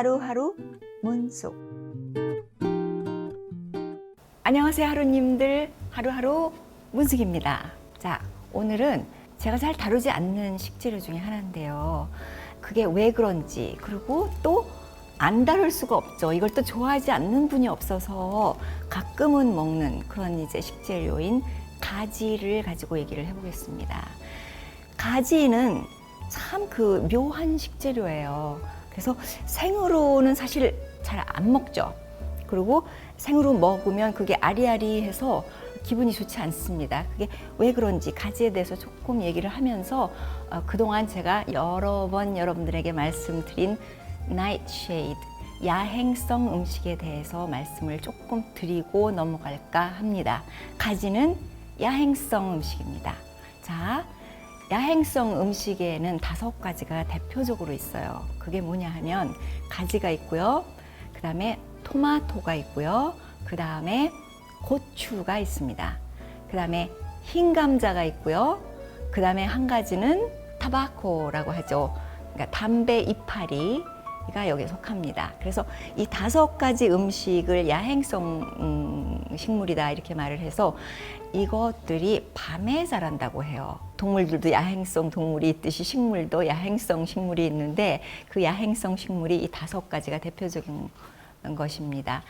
하루하루 문속. 안녕하세요, 하루님들. 하루하루 문숙입니다. 자, 오늘은 제가 잘 다루지 않는 식재료 중에 하나인데요. 그게 왜 그런지, 그리고 또 안 다룰 수가 없죠. 이걸 또 좋아하지 않는 분이 없어서 가끔은 먹는 그런 이제 식재료인 가지를 가지고 얘기를 해보겠습니다. 가지는 참 그 묘한 식재료예요. 그래서 생으로는 사실 잘 안 먹죠. 그리고 생으로 먹으면 그게 아리아리해서 기분이 좋지 않습니다. 그게 왜 그런지 가지에 대해서 조금 얘기를 하면서 그동안 제가 여러 번 여러분들에게 말씀드린 나이트쉐이드, 야행성 음식에 대해서 말씀을 조금 드리고 넘어갈까 합니다. 가지는 야행성 음식입니다. 자, 야행성 음식에는 5가지가 대표적으로 있어요. 그게 뭐냐 하면 가지가 있고요. 그 다음에 토마토가 있고요. 그 다음에 고추가 있습니다. 그 다음에 흰 감자가 있고요. 그 다음에 한 가지는 타바코라고 하죠. 그러니까 담배 이파리가 여기에 속합니다. 그래서 이 5가지 음식을 야행성 식물이다 이렇게 말을 해서 이것들이 밤에 자란다고 해요. 동물들도 야행성 동물이 있듯이 식물도 야행성 식물이 있는데 그 야행성 식물이 이 5가지가 대표적인 것입니다.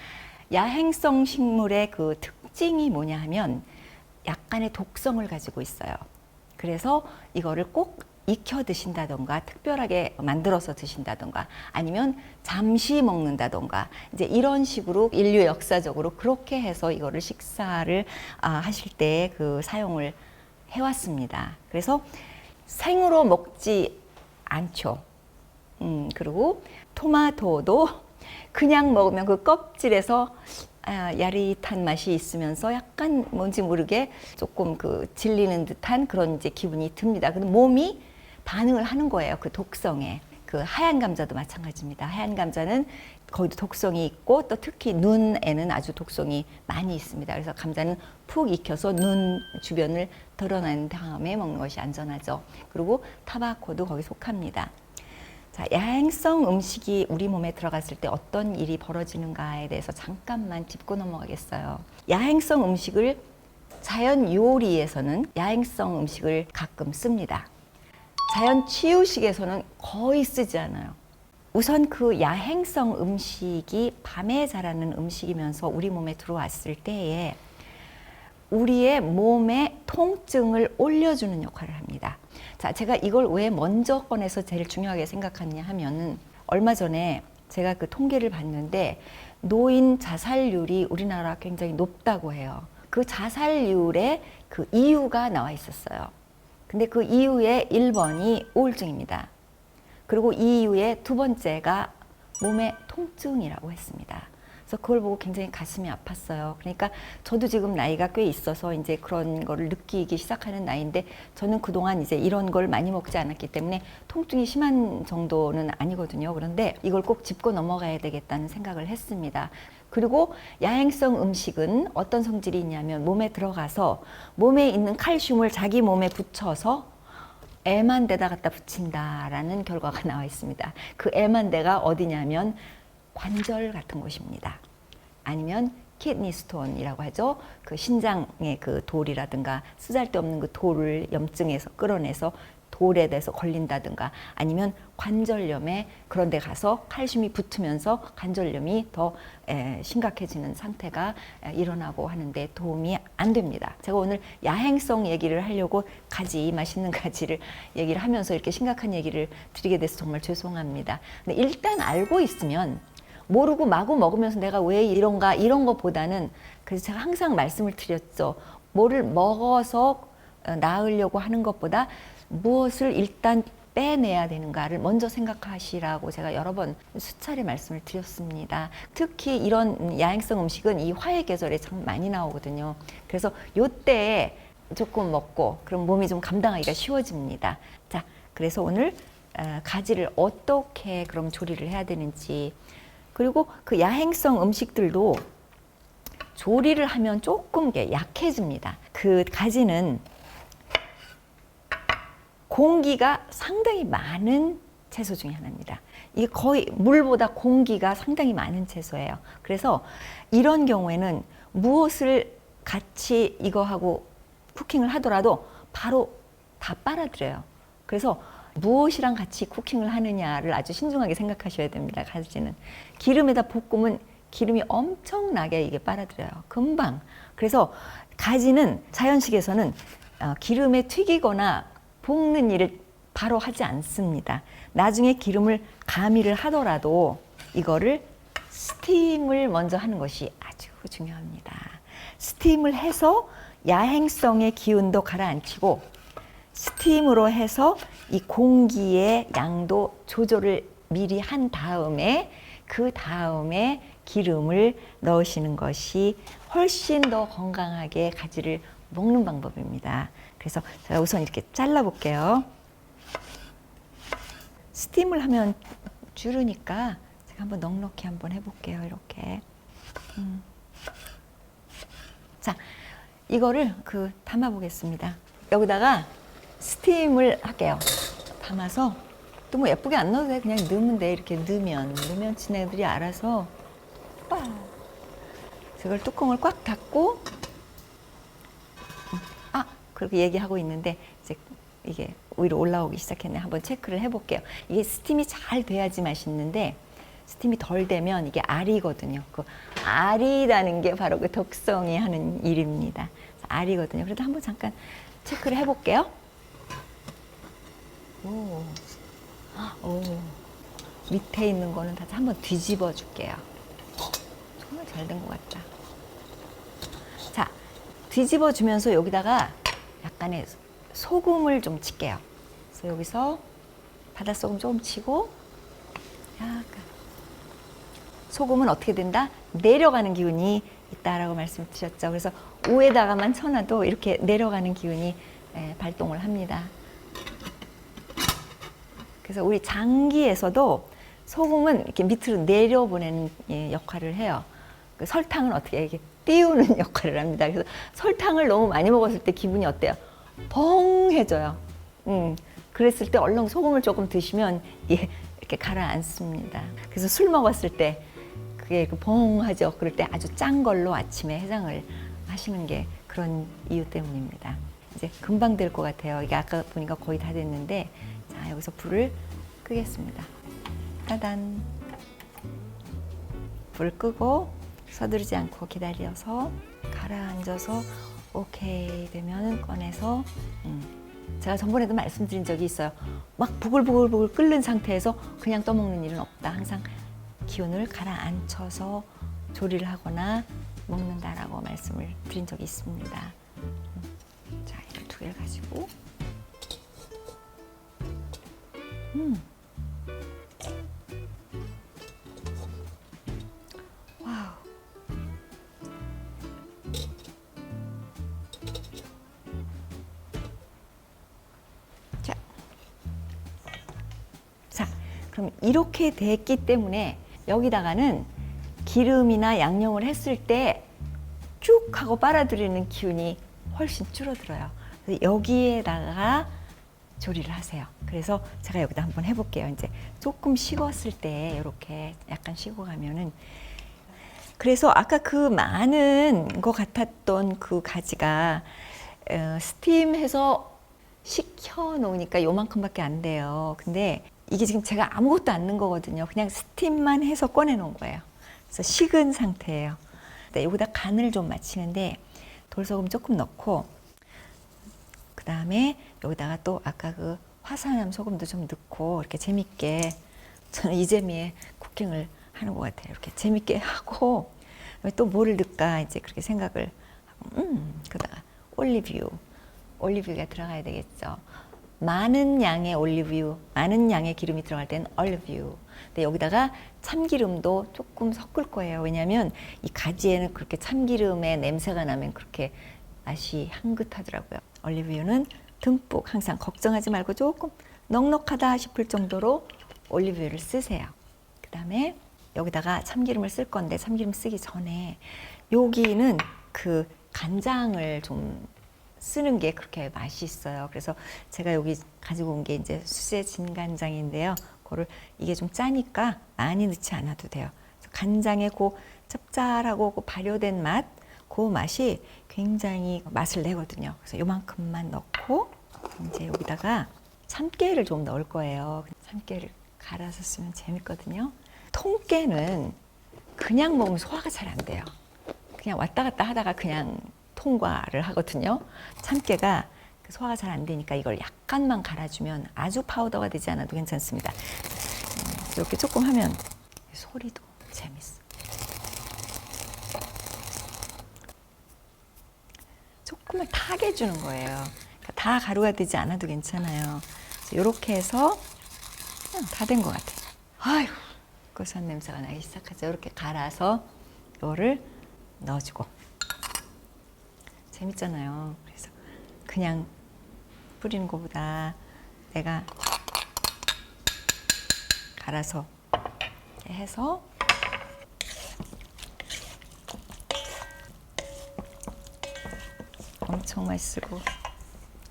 야행성 식물의 그 특징이 뭐냐 하면 약간의 독성을 가지고 있어요. 그래서 이거를 꼭 익혀 드신다던가 특별하게 만들어서 드신다던가 아니면 잠시 먹는다던가 이제 이런 식으로 인류 역사적으로 그렇게 해서 이거를 식사를 하실 때 그 사용을 해왔습니다. 그래서 생으로 먹지 않죠. 그리고 토마토도 그냥 먹으면 그 껍질에서 야릿한 맛이 있으면서 약간 뭔지 모르게 조금 그 질리는 듯한 그런 이제 기분이 듭니다. 근데 몸이 반응을 하는 거예요. 그 독성에. 그 하얀 감자도 마찬가지입니다. 하얀 감자는 거기도 독성이 있고 또 특히 눈에는 아주 독성이 많이 있습니다. 그래서 감자는 푹 익혀서 눈 주변을 덜어낸 다음에 먹는 것이 안전하죠. 그리고 타바코도 거기 속합니다. 자, 야행성 음식이 우리 몸에 들어갔을 때 어떤 일이 벌어지는가에 대해서 잠깐만 짚고 넘어가겠어요. 야행성 음식을 자연 요리에서는 야행성 음식을 가끔 씁니다. 자연 치유식에서는 거의 쓰지 않아요. 우선 그 야행성 음식이 밤에 자라는 음식이면서 우리 몸에 들어왔을 때에 우리의 몸의 통증을 올려주는 역할을 합니다. 자, 제가 이걸 왜 먼저 꺼내서 제일 중요하게 생각하냐 하면은 얼마 전에 제가 그 통계를 봤는데 노인 자살률이 우리나라 굉장히 높다고 해요. 그 자살률의 그 이유가 나와 있었어요. 근데 그 이유의 1번이 우울증입니다. 그리고 이 이유의 2번째가 몸의 통증이라고 했습니다. 그래서 그걸 보고 굉장히 가슴이 아팠어요. 그러니까 저도 지금 나이가 꽤 있어서 이제 그런 거를 느끼기 시작하는 나이인데 저는 그동안 이제 이런 걸 많이 먹지 않았기 때문에 통증이 심한 정도는 아니거든요. 그런데 이걸 꼭 짚고 넘어가야 되겠다는 생각을 했습니다. 그리고 야행성 음식은 어떤 성질이 있냐면 몸에 들어가서 몸에 있는 칼슘을 자기 몸에 붙여서 애만 데다 갖다 붙인다라는 결과가 나와 있습니다. 그 애만 데가 어디냐면 관절 같은 곳입니다. 아니면 키드니 스톤이라고 하죠. 그 신장의 그 돌이라든가 쓰잘데없는 그 돌을 염증에서 끌어내서 돌에 대해서 걸린다든가 아니면 관절염에 그런 데 가서 칼슘이 붙으면서 관절염이 더 심각해지는 상태가 일어나고 하는데 도움이 안 됩니다. 제가 오늘 야행성 얘기를 하려고 가지, 맛있는 가지를 얘기를 하면서 이렇게 심각한 얘기를 드리게 돼서 정말 죄송합니다. 근데 일단 알고 있으면 모르고 마구 먹으면서 내가 왜 이런가 이런 것보다는 그래서 제가 항상 말씀을 드렸죠. 뭐를 먹어서 나으려고 하는 것보다 무엇을 일단 빼내야 되는가를 먼저 생각하시라고 제가 여러 번 수차례 말씀을 드렸습니다. 특히 이런 야행성 음식은 이 화해 계절에 참 많이 나오거든요. 그래서 요때에 조금 먹고 그럼 몸이 좀 감당하기가 쉬워집니다. 자, 그래서 오늘 가지를 어떻게 그럼 조리를 해야 되는지 그리고 그 야행성 음식들도 조리를 하면 조금 약해집니다. 그 가지는 공기가 상당히 많은 채소 중에 하나입니다. 이게 거의 물보다 공기가 상당히 많은 채소예요. 그래서 이런 경우에는 무엇을 같이 이거하고 쿠킹을 하더라도 바로 다 빨아들여요. 그래서 무엇이랑 같이 쿠킹을 하느냐를 아주 신중하게 생각하셔야 됩니다. 가지는 기름에다 볶으면 기름이 엄청나게 이게 빨아들여요. 금방. 그래서 가지는 자연식에서는 기름에 튀기거나 볶는 일을 바로 하지 않습니다. 나중에 기름을 가미를 하더라도 이거를 스팀을 먼저 하는 것이 아주 중요합니다. 스팀을 해서 야행성의 기운도 가라앉히고 스팀으로 해서 이 공기의 양도 조절을 미리 한 다음에 그 다음에 기름을 넣으시는 것이 훨씬 더 건강하게 가지를 먹는 방법입니다. 그래서 제가 우선 이렇게 잘라 볼게요. 스팀을 하면 줄으니까 제가 한번 넉넉히 한번 해볼게요. 이렇게. 자, 이거를 담아 보겠습니다. 여기다가 스팀을 할게요. 담아서 또 뭐 예쁘게 안 넣어도 돼. 그냥 넣으면 돼. 이렇게 넣으면 지네들이 알아서 이걸 뚜껑을 꽉 닫고 그렇게 얘기하고 있는데 이제 이게 위로 올라오기 시작했네. 한번 체크를 해볼게요. 이게 스팀이 잘 돼야지 맛있는데 스팀이 덜 되면 이게 알이거든요. 그 알이라는 게 바로 그 독성이 하는 일입니다. 알이거든요. 그래도 한번 잠깐 체크를 해볼게요. 오, 밑에 있는 거는 다시 한번 뒤집어 줄게요. 정말 잘 된 것 같다. 자, 뒤집어 주면서 여기다가 약간의 소금을 좀 칠게요. 그래서 여기서 바닷소금 좀 치고 약간 소금은 어떻게 된다? 내려가는 기운이 있다라고 말씀드렸죠. 그래서 위에다가만 쳐놔도 이렇게 내려가는 기운이 발동을 합니다. 그래서 우리 장기에서도 소금은 이렇게 밑으로 내려보내는 역할을 해요. 그 설탕은 어떻게 이렇게 띄우는 역할을 합니다. 그래서 설탕을 너무 많이 먹었을 때 기분이 어때요? 벙해져요. 그랬을 때 얼른 소금을 조금 드시면 이렇게 가라앉습니다. 그래서 술 먹었을 때 그게 벙하죠. 그럴 때 아주 짠 걸로 아침에 해장을 하시는 게 그런 이유 때문입니다. 이제 금방 될 것 같아요. 이게 아까 보니까 거의 다 됐는데, 자, 여기서 불을 끄겠습니다. 따단. 불 끄고 서두르지 않고 기다려서 가라앉아서 오케이 되면 꺼내서 제가 전번에도 말씀드린 적이 있어요. 막 부글부글 끓는 상태에서 그냥 떠먹는 일은 없다. 항상 기운을 가라앉혀서 조리를 하거나 먹는다라고 말씀을 드린 적이 있습니다. 자, 이걸 두 개를 가지고 와우. 자, 그럼 이렇게 됐기 때문에 여기다가는 기름이나 양념을 했을 때 쭉 하고 빨아들이는 기운이 훨씬 줄어들어요. 그래서 여기에다가 조리를 하세요. 그래서 제가 여기다 한번 해볼게요. 이제 조금 식었을 때 이렇게 약간 식어가면은, 그래서 아까 그 많은 것 같았던 그 가지가 스팀해서 식혀 놓으니까 요만큼밖에 안 돼요. 근데 이게 지금 제가 아무것도 안 넣은 거거든요. 그냥 스팀만 해서 꺼내 놓은 거예요. 그래서 식은 상태예요. 네, 여기다 간을 좀 맞추는데 돌소금 조금 넣고, 그 다음에 여기다가 또 아까 그 화산암 소금도 좀 넣고 이렇게 재밌게, 저는 이재미의 쿠킹을 하는 것 같아요. 이렇게 재밌게 하고 또 뭐를 넣을까 이제 그렇게 생각을 하고, 그다가 올리브유가 들어가야 되겠죠. 많은 양의 올리브유, 많은 양의 기름이 들어갈 때는 올리브유. 근데 여기다가 참기름도 조금 섞을 거예요. 왜냐하면 이 가지에는 그렇게 참기름의 냄새가 나면 그렇게 맛이 향긋하더라고요. 올리브유는 듬뿍, 항상 걱정하지 말고 조금 넉넉하다 싶을 정도로 올리브유를 쓰세요. 그 다음에 여기다가 참기름을 쓸 건데, 참기름 쓰기 전에 여기는 그 간장을 좀 쓰는 게 그렇게 맛있어요. 그래서 제가 여기 가지고 온 게 이제 수제 진간장인데요. 그거를 이게 좀 짜니까 많이 넣지 않아도 돼요. 그래서 간장의 그 짭짤하고 그 발효된 맛, 그 맛이 굉장히 맛을 내거든요. 그래서 요만큼만 넣고 이제 여기다가 참깨를 좀 넣을 거예요. 참깨를 갈아서 쓰면 재밌거든요. 통깨는 그냥 먹으면 소화가 잘 안 돼요. 그냥 왔다 갔다 하다가 그냥 통과를 하거든요. 참깨가 소화가 잘 안 되니까 이걸 약간만 갈아주면 아주 파우더가 되지 않아도 괜찮습니다. 이렇게 조금 하면 소리도 재밌어. 조금만 타게 해주는 거예요. 그러니까 다 가루가 되지 않아도 괜찮아요. 이렇게 해서 다 된 것 같아요. 아휴, 고소한 냄새가 나기 시작하죠. 이렇게 갈아서 이거를 넣어주고. 재밌잖아요. 그래서 그냥 뿌리는 것보다 내가 갈아서 이렇게 해서 엄청 맛있고.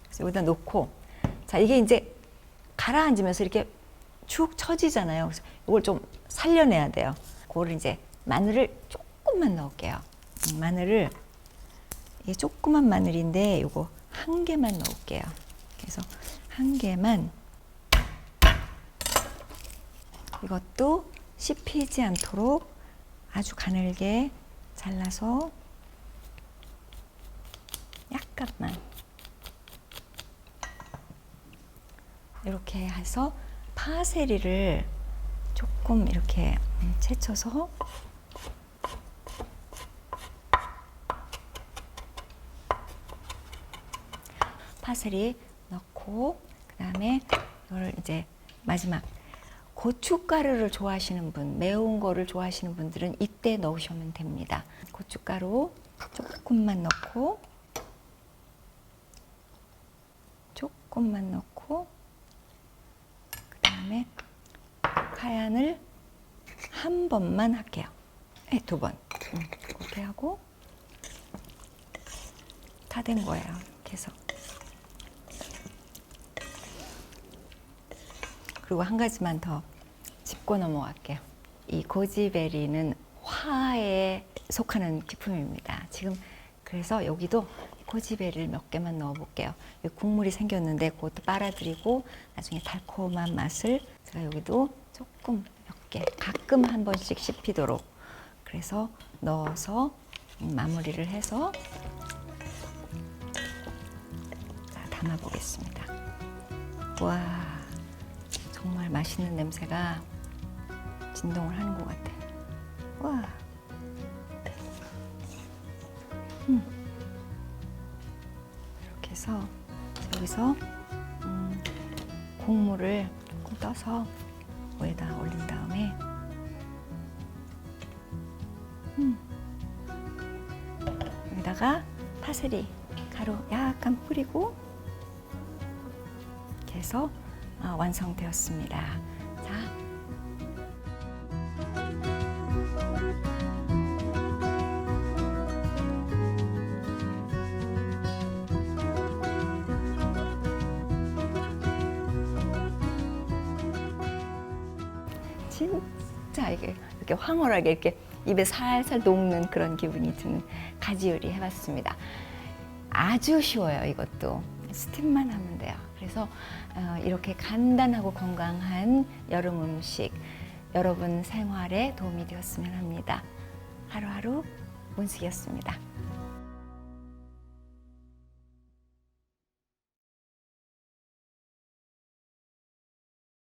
그래서 여기다 놓고, 자, 이게 이제 가라앉으면서 이렇게 축 처지잖아요. 그래서 이걸 좀 살려내야 돼요. 그거를 이제 마늘을 조금만 넣을게요. 마늘을, 이게 조그만 마늘인데 요거 한 개만 넣을게요. 그래서 한 개만, 이것도 씹히지 않도록 아주 가늘게 잘라서 약간만 이렇게 해서 파세리를 조금 이렇게 채쳐서 파세리 넣고, 그 다음에 이걸 이제 마지막 고춧가루를 좋아하시는 분, 매운 거를 좋아하시는 분들은 이때 넣으시면 됩니다. 고춧가루 조금만 넣고, 조금만 넣고, 그 다음에 카얀을 한 번만 할게요. 네, 두 번. 이렇게 하고 다 된 거예요. 이렇게 해서. 그리고 한 가지만 더 짚고 넘어갈게요. 이 고지베리는 화에 속하는 기품입니다. 지금 그래서 여기도 고지베리를 몇 개만 넣어 볼게요. 국물이 생겼는데 그것도 빨아들이고 나중에 달콤한 맛을 제가 여기도 조금 몇 개, 가끔 한 번씩 씹히도록 그래서 넣어서 마무리를 해서 자, 담아 보겠습니다. 와, 정말 맛있는 냄새가 진동을 하는 것 같아요. 와. 이렇게 해서 여기서 국물을 조금 떠서 위에다 올린 다음에 여기다가 파슬리 가루 약간 뿌리고 이렇게 해서 완성되었습니다. 자, 진짜 이게 이렇게 황홀하게 이렇게 입에 살살 녹는 그런 기분이 드는 가지 요리 해봤습니다. 아주 쉬워요. 이것도 스팀만 하면 돼요. 그래서 이렇게 간단하고 건강한 여름 음식 여러분 생활에 도움이 되었으면 합니다. 하루하루 문숙이었습니다.